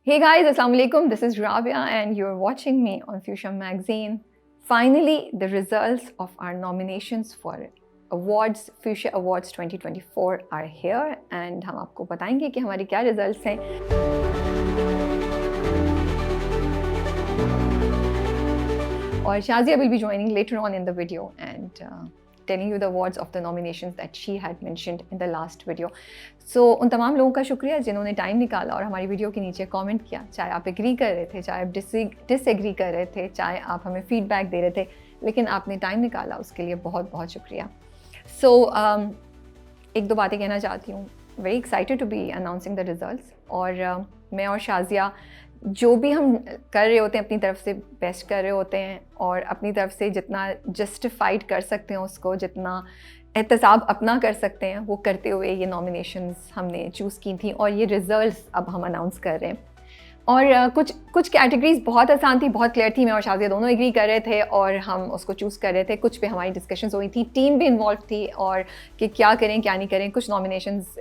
Hey guys, Assalamualaikum. This is Rabia and you're watching me on Fuchsia Magazine. Finally, the results of our nominations for awards, Fuchsia Awards 2024 are here and हम आपको बताएंगे कि हमारे क्या results हैं. और Shazia will be joining later on in the video and telling you the awards of the nominations that she had mentioned in the last video. So उन तमाम लोगों का शुक्रिया जिन्होंने टाइम निकाला और हमारी वीडियो के नीचे कमेंट किया, चाहे आप एग्री कर रहे थे, चाहे आप डिसएग्री कर रहे थे, चाहे आप हमें फीडबैक दे रहे थे, लेकिन आपने टाइम निकाला, उसके लिए बहुत बहुत शुक्रिया. So एक दो बातें कहना चाहती हूँ. Very excited to be announcing the results. और मैं और शाजिया जो भी हम कर रहे होते हैं अपनी तरफ से बेस्ट कर रहे होते हैं और अपनी तरफ से जितना जस्टिफाइड कर सकते हैं उसको, जितना एहतसाब अपना कर सकते हैं, वो करते हुए ये नॉमिनेशंस हमने चूज़ की थी और ये रिज़ल्ट्स अब हम अनाउंस कर रहे हैं. और कुछ कैटेगरीज बहुत आसान थी, बहुत क्लियर थी. मैं और शाजिया दोनों एग्री कर रहे थे और हम उसको चूज़ कर रहे थे. कुछ पे हमारी डिस्कशंस हुई थी, टीम भी इन्वॉल्व थी और कि क्या करें क्या नहीं करें. कुछ नॉमिनेशंस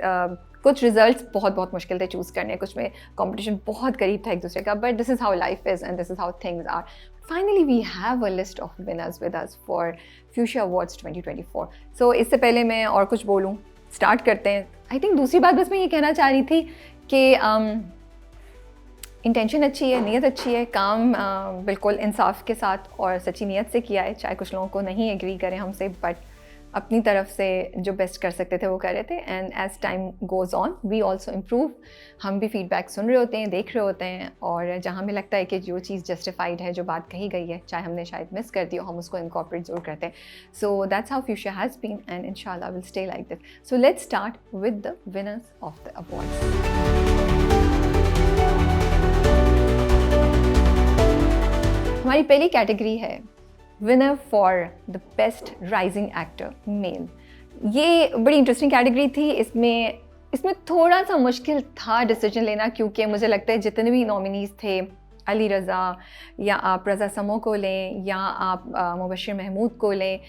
कुछ रिजल्ट्स बहुत मुश्किल थे चूज़ करने, कुछ में कंपटीशन बहुत करीब था एक दूसरे का. But this is how life is and this is how things are. Finally we have a list of winners with us for future awards 2024. So इससे पहले मैं और कुछ बोलूँ, स्टार्ट करते हैं. आई थिंक दूसरी बात बस मैं ये कहना चाह रही थी कि इंटेंशन अच्छी है, नीयत अच्छी है, काम बिल्कुल इंसाफ के साथ और सच्ची नीयत से किया है. चाहे कुछ लोगों को नहीं एग्री करें हमसे, बट अपनी तरफ से जो बेस्ट कर सकते थे वो कर रहे थे. And as time goes on we also improve. हम भी फीडबैक सुन रहे होते हैं, देख रहे होते हैं, और जहाँ हमें लगता है कि जो चीज़ जस्टिफाइड है, जो बात कही गई है, चाहे हमने शायद मिस कर दी हो, हम उसको इनकॉर्पोरेट ज़रूर करते हैं. So that's how future has been and इंशाल्लाह will stay like this. So let's start with the winners of the awards. हमारी पहली कैटेगरी है winner for the best rising actor male. ये बड़ी इंटरेस्टिंग कैटेगरी थी. इसमें थोड़ा सा मुश्किल था डिसीजन लेना, क्योंकि मुझे लगता है जितने भी नॉमिनीज़ थे, अली रज़ा या आप रज़ा समो को लें या आप मुबश्शिर महमूद को लें,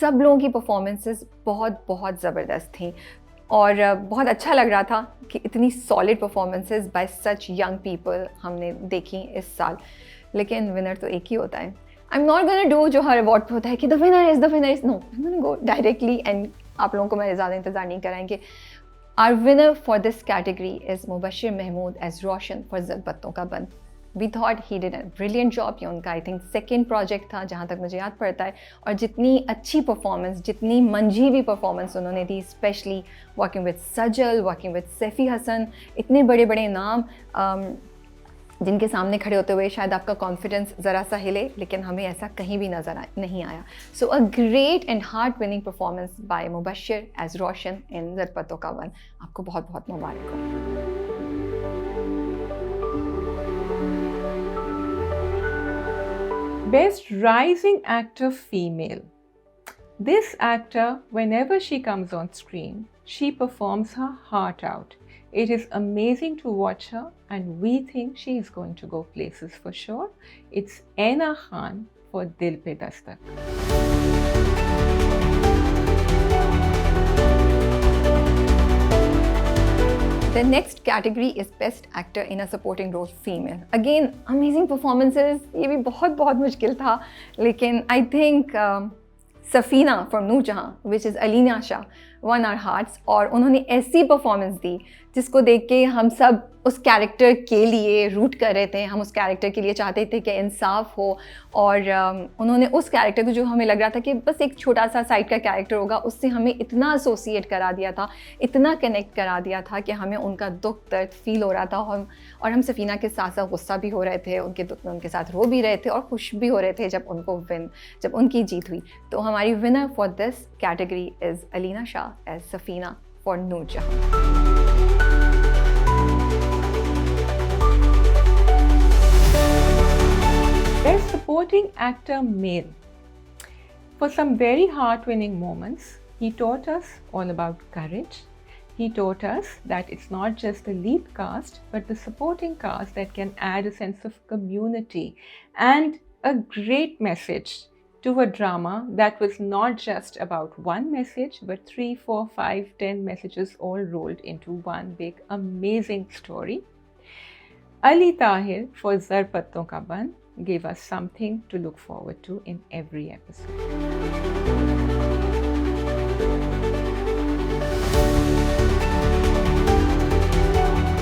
सब लोगों की परफॉर्मेंसेस बहुत ज़बरदस्त थी और बहुत अच्छा लग रहा था कि इतनी solid performances by such young people हमने देखी इस साल. लेकिन विनर तो एक ही होता है. I am not gonna do जो हर अवार्ड पे होता है कि the winner is no. I am gonna go directly and आप लोगों को मैं ज़्यादा इंतज़ार नहीं कराएंगे. Our winner for this category is Mubashir Mahmood as Roshan for ज़लबत्तों का बन. We thought he did a brilliant job. ये उनका आई थिंक सेकेंड प्रोजेक्ट था जहाँ तक मुझे याद पड़ता है. और जितनी अच्छी परफॉर्मेंस, जितनी मंझी हुई परफॉर्मेंस उन्होंने दी, specially working with Sajal, working with Saifi Hassan, इतने बड़े बड़े नाम जिनके सामने खड़े होते हुए शायद आपका कॉन्फिडेंस ज़रा सा हिले, लेकिन हमें ऐसा कहीं भी नज़र नहीं आया. So a great and heart winning performance by Mubashir as Roshan in ज़लबत्तों का बन. आपको बहुत मुबारक हो. Best Rising Actor Female. This actor, whenever she comes on screen, she performs her heart out. It is amazing to watch her and we think she is going to go places for sure. It's Aina Khan for Dil Pe Dastak. The next category is Best Actor in a Supporting Role Female. Again, amazing performances. ये भी बहुत मुश्किल था, लेकिन I think Safina from Noorjahan which is Alina Shah won our hearts. और उन्होंने ऐसी performance दी जिसको देख के हम सब उस कैरेक्टर के लिए रूट कर रहे थे. हम उस कैरेक्टर के लिए चाहते थे कि इंसाफ हो. और उन्होंने उस कैरेक्टर को, जो हमें लग रहा था कि बस एक छोटा सा साइड का कैरेक्टर होगा, उससे हमें इतना एसोसिएट करा दिया था, इतना कनेक्ट करा दिया था कि हमें उनका दुख दर्द फील हो रहा था. और हम सफ़ीना के साथ साथ गुस्सा भी हो रहे थे, उनके दुख में उनके साथ रो भी रहे थे और खुश भी हो रहे थे जब उनकी जीत हुई. तो हमारी winner for this category is Alina Shah as Safina for Noorjahan. Best Supporting Actor Male. For some very heart-winning moments, he taught us all about courage. He taught us that it's not just the lead cast, but the supporting cast that can add a sense of community and a great message to a drama that was not just about one message, but 3, 4, 5, 10 messages all rolled into one big, amazing story. Ali Tahir for Zarpatton Ka Band gave us something to look forward to in every episode.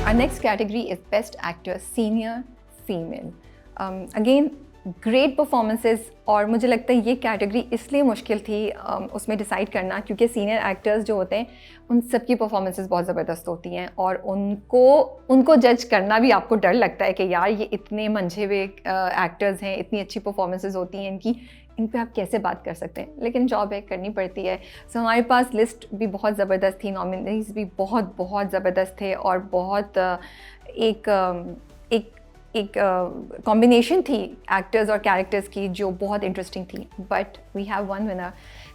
Our next category is Best Actor Senior Female. Again, great performances, और मुझे लगता है ये category इसलिए मुश्किल थी उसमें decide करना क्योंकि सीनियर एक्टर्स जो होते हैं उन सबकी परफॉर्मेंसेस बहुत ज़बरदस्त होती हैं और उनको जज करना भी आपको डर लगता है कि यार ये इतने मंझे हुए एक्टर्स हैं, इतनी अच्छी परफॉर्मेंसेस होती हैं इनकी, इन पे आप कैसे बात कर सकते हैं, लेकिन जॉब है, करनी पड़ती है। सो हमारे पास लिस्ट भी बहुत ज़बरदस्त थी, नॉमिनीज भी बहुत बहुत ज़बरदस्त थे और बहुत एक कॉम्बिनेशन थी एक्टर्स और कैरेक्टर्स की जो बहुत इंटरेस्टिंग थी। But we have one winner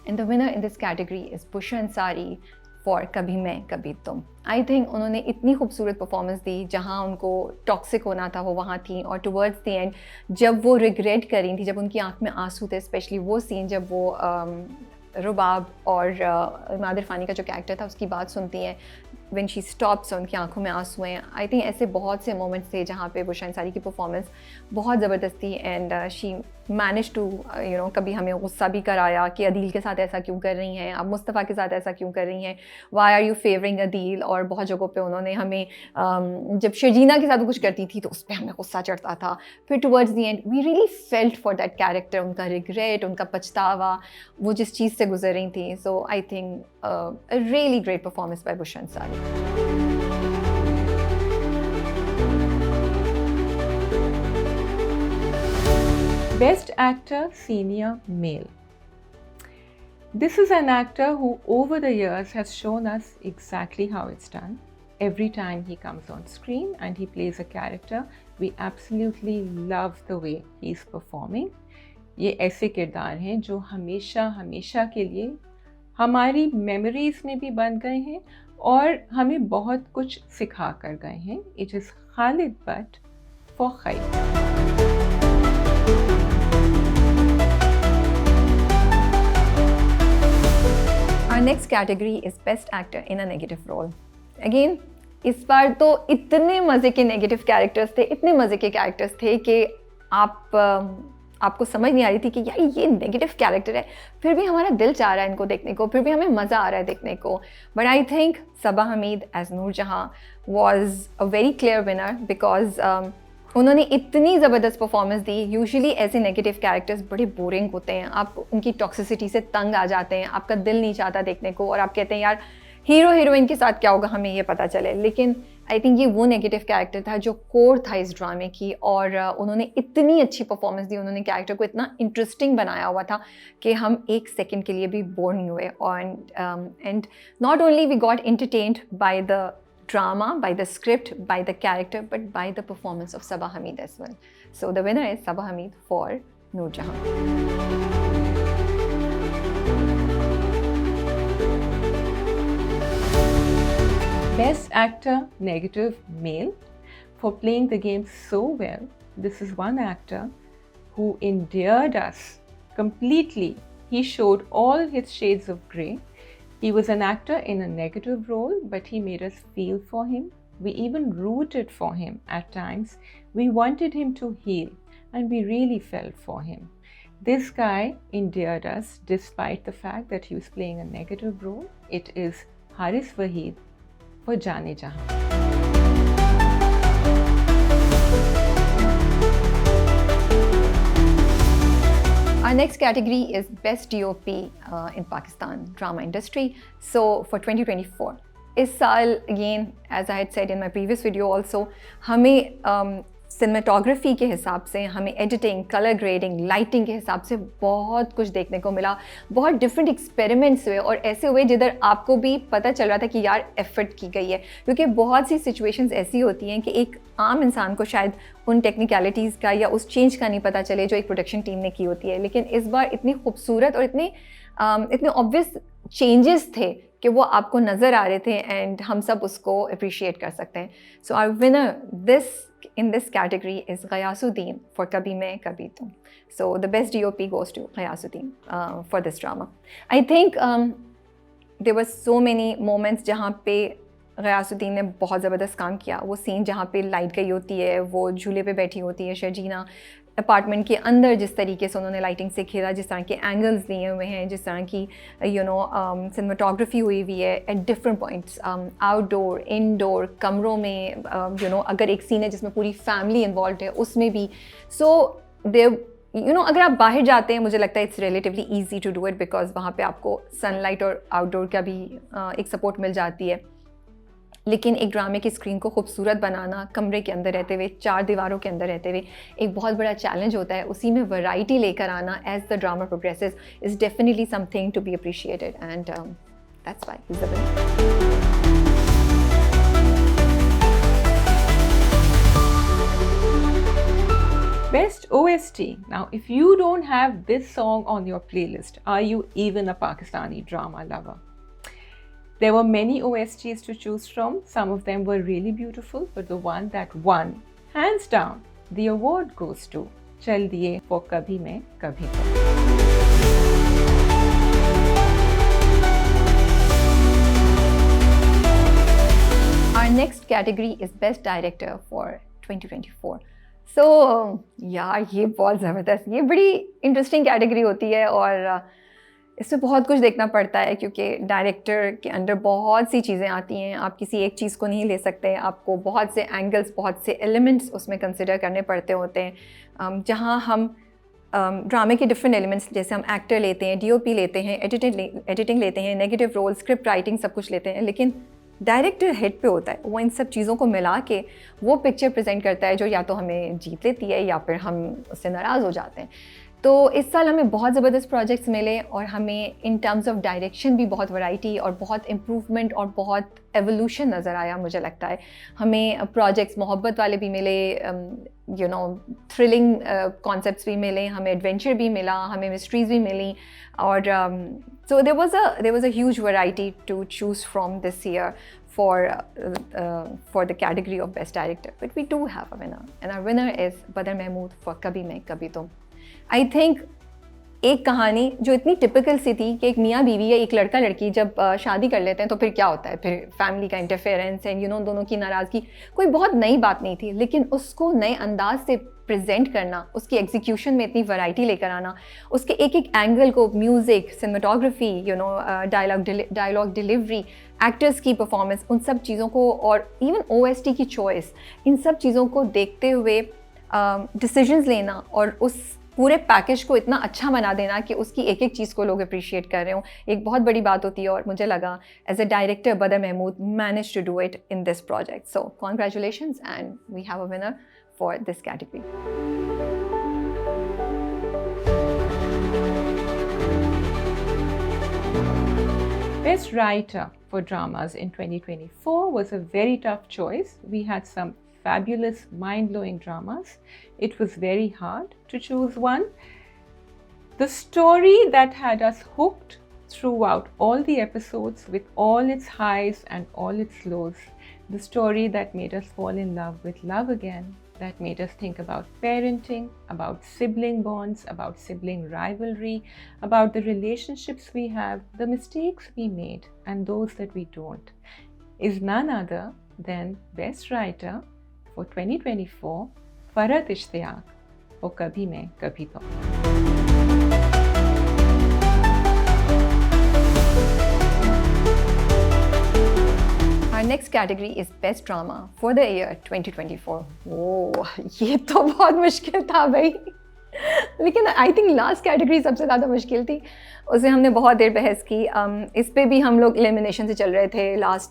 and the winner in this category is Bushra Ansari for Kabhi Main Kabhi तुम। आई थिंक उन्होंने इतनी खूबसूरत परफॉर्मेंस दी, जहाँ उनको टॉक्सिक होना था वो वहाँ थी, और टुवर्ड्स द एंड जब वो रिग्रेट कर रही थी, जब उनकी आंख में आंसू थे, स्पेशली वो सीन जब वो रुबाब और इमाद इरफानी का जो कैरेक्टर था उसकी बात सुनती हैं, व्हेन शी स्टॉप्स, उनकी आंखों में आंसू हैं। आई थिंक ऐसे बहुत से मोमेंट्स थे जहाँ पे बुशरा अंसारी की परफॉर्मेंस बहुत ज़बरदस्त थी एंड शी मैनेज टू कभी हमें गुस्सा भी कराया कि अदील के साथ ऐसा क्यों कर रही हैं, अब मुस्तफ़ा के साथ ऐसा क्यों कर रही हैं, why are you favouring Adeel. और बहुत जगहों पे उन्होंने हमें जब शर्जीना के साथ कुछ करती थी तो उस पर हमें गुस्सा चढ़ता था। फिर towards the end we really felt for that character, उनका रिग्रेट, उनका पछतावा, वो जिस चीज़ से गुजर रही थी। So I think a really great performance by Bushra Ansari. Best Actor Senior Male. This is an actor who over the years has shown us exactly how it's done. Every time he comes on screen and he plays a character, we absolutely love the way he's performing. ये ऐसे किरदार हैं जो हमेशा हमेशा के लिए हमारी मेमोरीज में भी बन गए हैं और हमें बहुत कुछ सिखा कर गए हैं। It is Khalid Bhatt for खैर। Our next category is Best Actor in a Negative Role. Again, इस बार तो इतने मज़े के नेगेटिव कैरेक्टर्स थे, इतने मज़े के कैरेक्टर्स थे कि आपको समझ नहीं आ रही थी कि यार ये नेगेटिव कैरेक्टर है, फिर भी हमारा दिल चाह रहा है इनको देखने को, फिर भी हमें मज़ा आ रहा है देखने को। But I think Saba Hameed as Noorjahan was a very clear winner because उन्होंने इतनी ज़बरदस्त परफॉर्मेंस दी। यूजुअली ऐसे नेगेटिव कैरेक्टर्स बड़े बोरिंग होते हैं, आप उनकी टॉक्सिसिटी से तंग आ जाते हैं, आपका दिल नहीं चाहता देखने को और आप कहते हैं यार हीरो हीरोइन के साथ क्या होगा हमें ये पता चले। लेकिन आई थिंक ये वो नेगेटिव कैरेक्टर था जो कोर था इस ड्रामे की, और उन्होंने इतनी अच्छी परफॉर्मेंस दी, उन्होंने कैरेक्टर को इतना इंटरेस्टिंग बनाया हुआ था कि हम एक सेकंड के लिए भी बोर नहीं हुए। And not only we got entertained by the drama, by the script, by the character, but by the performance of Saba Hameed as well. So the winner is Saba Hameed for Noorjahan. Best Actor Negative Male for playing the game so well. This is one actor who endeared us completely. He showed all his shades of grey. He was an actor in a negative role, but he made us feel for him. We even rooted for him at times. We wanted him to heal, and we really felt for him. This guy endeared us despite the fact that he was playing a negative role. It is Haris Waheed for Jaane Jahan. Our next category is Best DOP in Pakistan drama industry. So for 2024, इस साल again, as I had said in my previous video also, हमें cinematography के हिसाब से, हमें editing, colour grading, lighting के हिसाब से बहुत कुछ देखने को मिला। बहुत डिफरेंट एक्सपेरिमेंट्स हुए और ऐसे हुए जिधर आपको भी पता चल रहा था कि यार एफर्ट की गई है, क्योंकि बहुत सी सिचुएशंस ऐसी होती हैं कि एक आम इंसान को शायद उन टेक्निकलिटीज़ का या उस चेंज का नहीं पता चले जो एक प्रोडक्शन टीम ने की होती है। लेकिन इस बार इतनी खूबसूरत और इतने ऑब्वियस चेंजेस थे कि वो आपको नज़र आ रहे थे एंड हम सब उसको अप्रिशिएट कर सकते हैं। So our winner in this category is Ghayasuddin for Kabhi Main Kabhi Tum. So the best DOP goes to Ghayasuddin for this drama. I think there were so many moments जहाँ पे गयासुद्दीन ने बहुत ज़बरदस्त काम किया। वो सीन जहाँ पे लाइट गई होती है, वो झूले पे बैठी होती है शर्जीना, अपार्टमेंट के अंदर जिस तरीके से उन्होंने लाइटिंग से खेला, जिस तरह के एंगल्स लिए हुए हैं, जिस तरह की सिनेमाटोग्राफी हुई हुई है at different points, outdoor, indoor, कमरों में, अगर एक सीन है जिसमें पूरी फैमिली इन्वॉल्व है उसमें भी। सो दे अगर आप बाहर जाते हैं, मुझे लगता है it's relatively easy to do it because वहाँ पे आपको सनलाइट और आउटडोर का भी एक सपोर्ट मिल जाती है। लेकिन एक ड्रामे की स्क्रीन को खूबसूरत बनाना कमरे के अंदर रहते हुए, 4 दीवारों के अंदर रहते हुए, एक बहुत बड़ा चैलेंज होता है। उसी में वैरायटी लेकर आना as the drama progresses is definitely something to be appreciated and that's why he is the winner. Best OST. Now, if you don't have this song on your playlist, are you even a Pakistani drama lover? There were many OSTs to choose from. Some of them were really beautiful, but the one that won, hands down, the award goes to Chal Diye for Kabhi Main Kabhi To. Our next category is Best Director for 2024. सो यार ये बहुत ज़बरदस्त, ये बड़ी interesting category होती है और इसमें बहुत कुछ देखना पड़ता है क्योंकि डायरेक्टर के अंदर बहुत सी चीज़ें आती हैं। आप किसी एक चीज़ को नहीं ले सकते, आपको बहुत से एंगल्स, बहुत से एलिमेंट्स उसमें कंसिडर करने पड़ते होते हैं। जहाँ हम ड्रामे के डिफरेंट एलिमेंट्स, जैसे हम एक्टर लेते हैं, डीओपी लेते हैं, एडिटिंग लेते हैं, नेगेटिव रोल, स्क्रिप्ट राइटिंग, सब कुछ लेते हैं, लेकिन डायरेक्टर हेड पे होता है। वो इन सब चीज़ों को मिला के वो पिक्चर प्रेजेंट करता है जो या तो हमें जीत लेती है या फिर हम उससे नाराज़ हो जाते हैं। तो इस साल हमें बहुत ज़बरदस्त प्रोजेक्ट्स मिले और हमें इन टर्म्स ऑफ डायरेक्शन भी बहुत वैरायटी और बहुत इम्प्रूवमेंट और बहुत एवोल्यूशन नज़र आया। मुझे लगता है हमें प्रोजेक्ट्स मोहब्बत वाले भी मिले, थ्रिलिंग कॉन्सेप्ट्स भी मिले, हमें एडवेंचर भी मिला, हमें मिस्ट्रीज़ भी मिली और so there was a huge variety to choose from this year for the category of Best Director. But we do have a winner, and our winner is Badr Mahmood for Kabhi Main Kabhi Tum. I think एक कहानी जो इतनी typical सी थी कि एक मियाँ बीवी या एक लड़का लड़की जब शादी कर लेते हैं तो फिर क्या होता है, फिर फैमिली का इंटरफेरेंस एंड दोनों की नाराज़गी, कोई बहुत नई बात नहीं थी, लेकिन उसको नए अंदाज से प्रेजेंट करना, उसकी एग्जीक्यूशन में इतनी वैरायटी लेकर आना, उसके एक एक एंगल को, music, cinematography, dialogue delivery, actors की परफॉर्मेंस, उन सब चीज़ों को और इवन OST की चॉइस, इन सब चीज़ों को देखते हुए डिसीजंस लेना और उस पूरे पैकेज को इतना अच्छा बना देना कि उसकी एक एक चीज़ को लोग अप्रिशिएट कर रहे हों, एक बहुत बड़ी बात होती है। और मुझे लगा as a director Badar Mahmood manage to do it in this project. So congratulations and we have a winner for this category. Best Writer for Dramas in 2024 was a very tough choice. We had some fabulous, mind-blowing dramas. It was very hard to choose one. The story that had us hooked throughout all the episodes with all its highs and all its lows. The story that made us fall in love with love again, that made us think about parenting, about sibling bonds, about sibling rivalry, about the relationships we have, the mistakes we made, and those that we don't, is none other than Best Writer for 2024, Farhat Ishtiyaq for Kabhi Main Kabhi To. Our next category is Best Drama for the year 2024. ओह, ये तो बहुत मुश्किल था भाई, लेकिन I think last category सबसे ज़्यादा मुश्किल थी, उसे हमने बहुत देर बहस की। इस पे भी हम लोग एलिमिनेशन से चल रहे थे, लास्ट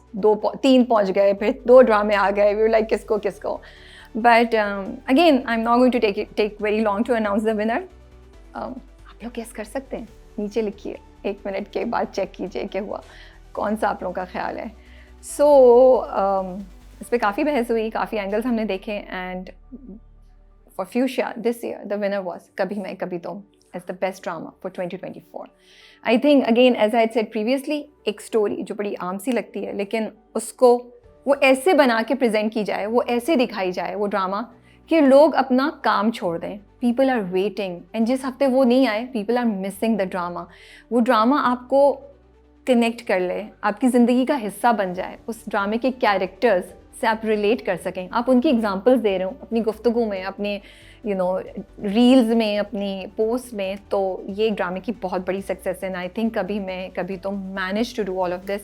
3 पहुंच गए, फिर 2 ड्रामे आ गए, वी वर लाइक किसको। But again I am not going to take very long to announce the winner. आप लोग गेस कर सकते हैं, नीचे लिखिए, 1 मिनट के बाद चेक कीजिए क्या हुआ, कौन सा आप लोगों का ख्याल है। सो इस पर काफ़ी बहस हुई, काफ़ी एंगल्स हमने देखे and for Fuchsia this year the winner was Kabhi Main Kabhi Tum as the best drama for 2024. I think again as I had said previously, एक स्टोरी जो बड़ी आम सी लगती है लेकिन उसको वो ऐसे बना के प्रेजेंट की जाए, वो ऐसे दिखाई जाए वो ड्रामा कि लोग अपना काम छोड़ दें। पीपल आर वेटिंग एंड जिस हफ्ते वो नहीं आए, people are missing the drama. वो ड्रामा आपको कनेक्ट कर ले, आपकी ज़िंदगी का हिस्सा बन जाए, उस ड्रामे के कैरेक्टर्स से आप रिलेट कर सकें, आप उनकी एग्जांपल्स दे रहे हो अपनी गुफ्तगू में, अपने रील्स में, अपनी पोस्ट में, तो ये ड्रामे की बहुत बड़ी सक्सेस है। एंड आई थिंक कभी Main Kabhi Tum manage to do all of this.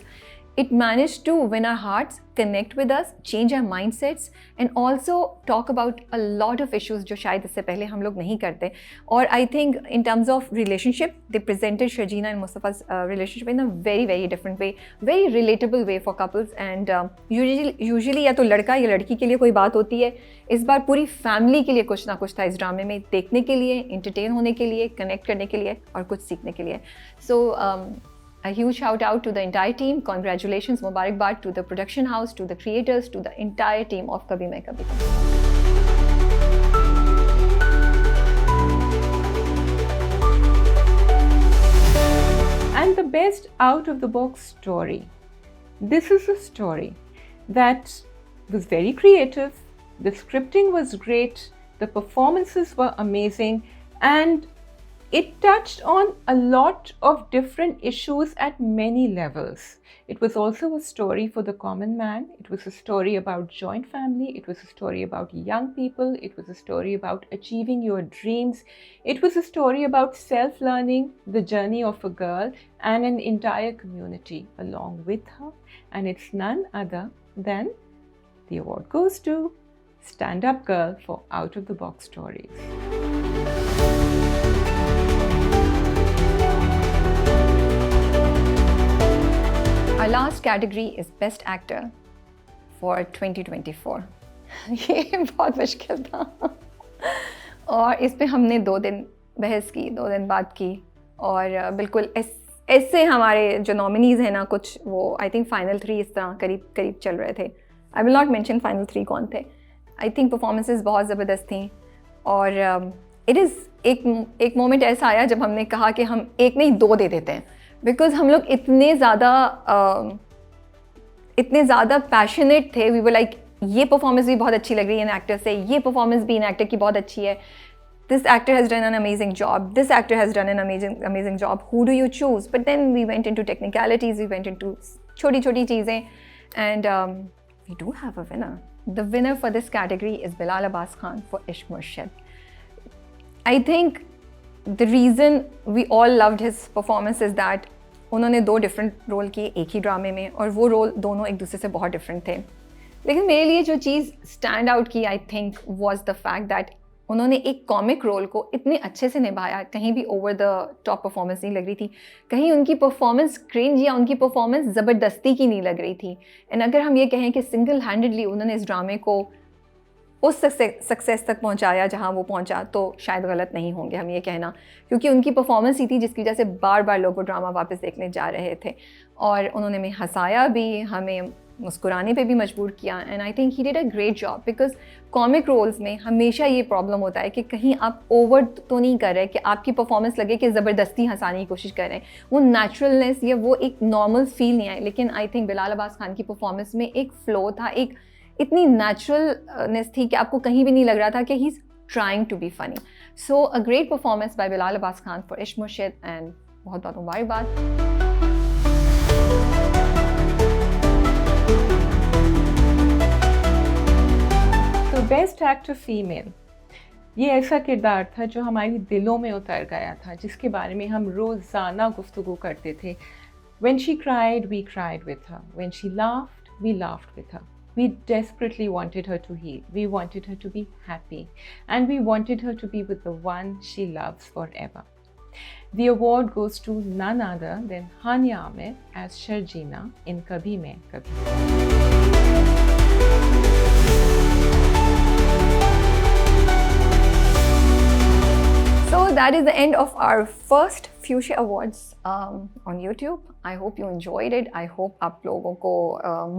It managed to win our hearts, connect with us, change our mindsets, and also talk about a lot of issues जो शायद इससे पहले हम लोग नहीं करते. और I think in terms of relationship, they presented Sharjina and Mustafa's relationship in a very very different way, very relatable way for couples. And usually या तो लड़का या लड़की के लिए कोई बात होती है, इस बार पूरी फैमिली के लिए कुछ ना कुछ था इस ड्रामे में, देखने के लिए, entertain होने के लिए, connect करने के लिए और कुछ सीखने के लिए. So a huge shout out to the entire team. Congratulations, Mubarakbad to the production house, to the creators, to the entire team of Kabhi Main Kabhi Tum. And the best out of the box story. This is a story that was very creative. The scripting was great. The performances were amazing. And it touched on a lot of different issues at many levels. It was also a story for the common man. It was a story about joint family. It was a story about young people. It was a story about achieving your dreams. It was a story about self-learning, the journey of a girl and an entire community along with her. And it's none other than the award goes to Stand Up Girl for Out of the Box Stories. Our last category is Best Actor for 2024. ये बहुत मुश्किल था और इस पे हमने 2 दिन बहस की, 2 दिन बात की और बिल्कुल ऐसे हमारे जो नॉमिनीज़ हैं ना, कुछ वो आई थिंक फाइनल 3 इस तरह करीब करीब चल रहे थे. I will not mention final 3 कौन थे. आई थिंक परफॉर्मेंसेस बहुत ज़बरदस्त थी और इट इज़ एक मोमेंट ऐसा आया जब हमने कहा कि हम एक नहीं 2 दे देते हैं, बिकॉज हम लोग इतने ज़्यादा पैशनेट थे. वी वर लाइक ये परफॉर्मेंस भी बहुत अच्छी लग रही है इन एक्टर से, ये परफॉर्मेंस भी इन एक्टर की बहुत अच्छी है, this actor has done an amazing job, this actor has done an amazing job, who do you choose. But then we went into technicalities, we went into छोटी छोटी चीज़ें and we do have a winner. The winner for this category is Bilal Abbas Khan for Ishq Murshid. I think the reason we all loved his performance is that उन्होंने 2 different role किए एक ही ड्रामे में और वो रोल दोनों एक दूसरे से बहुत डिफरेंट थे. लेकिन मेरे लिए जो चीज़ स्टैंड आउट की I think was the fact that उन्होंने एक कॉमिक रोल को इतने अच्छे से निभाया, कहीं भी ओवर द टॉप परफॉर्मेंस नहीं लग रही थी, कहीं उनकी परफॉर्मेंस क्रिंज या उनकी परफॉर्मेंस ज़बरदस्ती की नहीं लग रही थी. एंड अगर हम ये कहें कि सिंगल हैंडेडली उन्होंने इस ड्रामे को उस सक्सेस तक पहुंचाया जहां वो पहुंचा, तो शायद गलत नहीं होंगे हम ये कहना, क्योंकि उनकी परफॉर्मेंस ही थी जिसकी वजह से बार बार लोग वो ड्रामा वापस देखने जा रहे थे और उन्होंने हमें हंसाया भी, हमें मुस्कुराने पे भी मजबूर किया. And I think he did a great job, because comic roles में हमेशा ये प्रॉब्लम होता है कि कहीं आप ओवर तो नहीं कर रहे कि आपकी परफॉर्मेंस लगे कि ज़बरदस्ती हंसाने की कोशिश कर रहे हैं, वो नेचुरलनेस या वो एक नॉर्मल फील नहीं आए. लेकिन आई थिंक बिलाल अब्बास खान की परफॉर्मेंस में एक फ़्लो था, एक इतनी नेचुरलनेस थी कि आपको कहीं भी नहीं लग रहा था कि he is trying to be funny. So a great performance by Bilal Abbas Khan for Ishq Murshid and बहुत बहुत मुबारकबाद. तो बेस्ट एक्टर फीमेल, ये ऐसा किरदार था जो हमारी दिलों में उतर गया था, जिसके बारे में हम रोज़ाना गुफ्तगू करते थे. When she cried, we cried with her. When she laughed, we laughed with her. We desperately wanted her to heal. We wanted her to be happy. And we wanted her to be with the one she loves forever. The award goes to none other than Hania Amir as Sharjina in Kabhi Main Kabhi. So that is the end of our first Fuchsia Awards on YouTube. I hope you enjoyed it. I hope आप लोगों को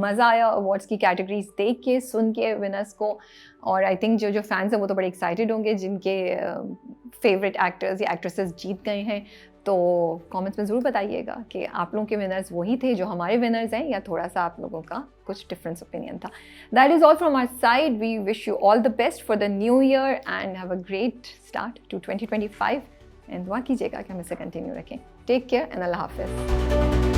मज़ा आया awards की categories देख के, सुन के winners को. और आई थिंक जो फैंस हैं वो तो बड़े एक्साइटेड होंगे जिनके फेवरेट एक्टर्स या एक्ट्रेसेस जीत गए हैं. तो कमेंट्स में ज़रूर बताइएगा कि आप लोगों के विनर्स वही थे जो हमारे विनर्स हैं या थोड़ा सा आप लोगों का कुछ डिफरेंस ओपिनियन था. That is all from our side. We wish you all the best for the new year and have a great start to 2025 and दुआ कीजिएगा कि हम इसे कंटिन्यू रखें. टेक केयर एंड अल्लाह हाफिज़.